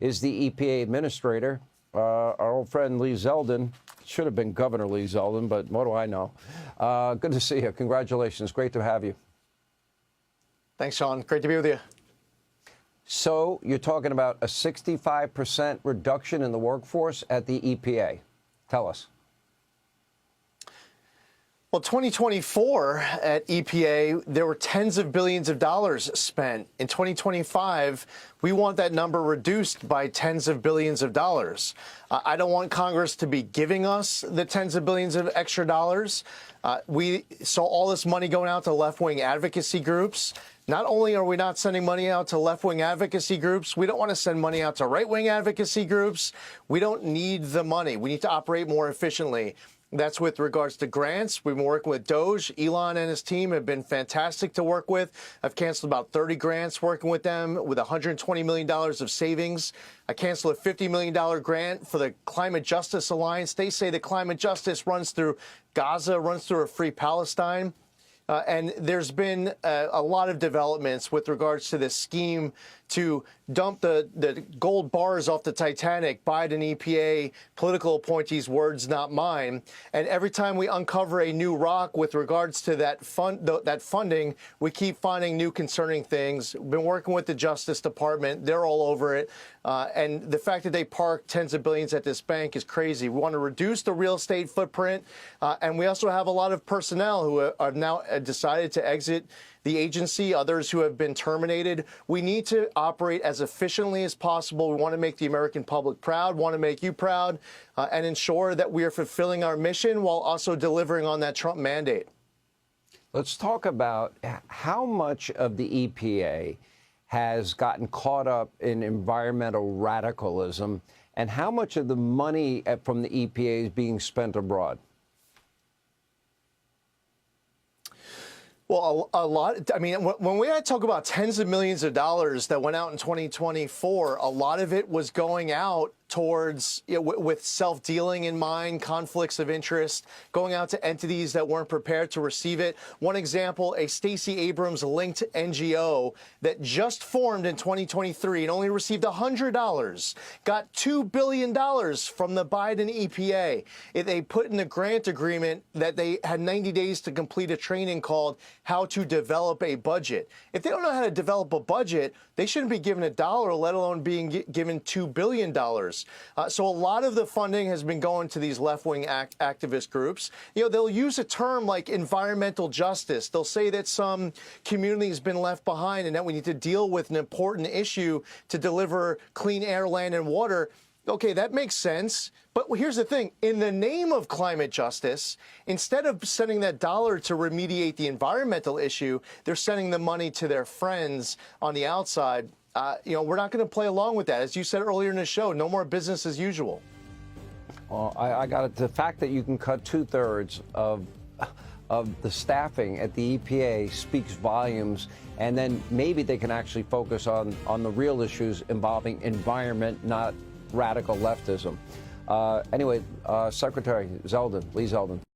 is the EPA administrator. Our old friend Lee Zeldin, should have been Governor Lee Zeldin, but what do I know? Good to see you. Congratulations. Great to have you. Thanks, Sean. Great to be with you. So you're talking about a 65% reduction in the workforce at the EPA. Tell us. Well, 2024 at EPA, there were tens of billions of dollars spent. In 2025, we want that number reduced by tens of billions of dollars. I don't want Congress to be giving us the tens of billions of extra dollars. We saw all this money going out to left-wing advocacy groups. Not only are we not sending money out to left-wing advocacy groups, we don't want to send money out to right-wing advocacy groups. We don't need the money. We need to operate more efficiently. That's with regards to grants. We've been working with DOGE. Elon and his team have been fantastic to work with. I've canceled about 30 grants working with them with $120 million of savings. I canceled a $50 million grant for the Climate Justice Alliance. They say that climate justice runs through Gaza, runs through a free Palestine. And there's been a lot of developments with regards to this scheme to dump the gold bars off the Titanic. Biden, EPA, political appointees, words not mine. And every time we uncover a new rock with regards to that funding, we keep finding new concerning things. We've been working with the Justice Department. They're all over it. And the fact that they park tens of billions at this bank is crazy. We want to reduce the real estate footprint. And we also have a lot of personnel who have now decided to exit the agency, others who have been terminated. We need to operate as efficiently as possible. We want to make the American public proud, want to make you proud, and ensure that we are fulfilling our mission while also delivering on that Trump mandate. Let's talk about how much of the EPA has gotten caught up in environmental radicalism and how much of the money from the EPA is being spent abroad. Well, a lot. I mean, when we talk about tens of millions of dollars that went out in 2024, a lot of it was going out towards, with self-dealing in mind, conflicts of interest, going out to entities that weren't prepared to receive it. One example, a Stacey Abrams-linked NGO that just formed in 2023 and only received $100, got $2 billion from the Biden EPA. They put in the grant agreement that they had 90 days to complete a training called How to Develop a Budget. If they don't know how to develop a budget, they shouldn't be given $1, let alone being given $2 billion. So a lot of the funding has been going to these left-wing activist groups. They'll use a term like environmental justice. They'll say that some community has been left behind and that we need to deal with an important issue to deliver clean air, land, and water. Okay, that makes sense. But here's the thing. In the name of climate justice, instead of sending that dollar to remediate the environmental issue, they're sending the money to their friends on the outside. We're not going to play along with that. As you said earlier in the show, no more business as usual. Well, I got it. The fact that you can cut 2/3 of the staffing at the EPA speaks volumes, and then maybe they can actually focus on the real issues involving environment, not radical leftism. Anyway, Secretary Zeldin, Lee Zeldin.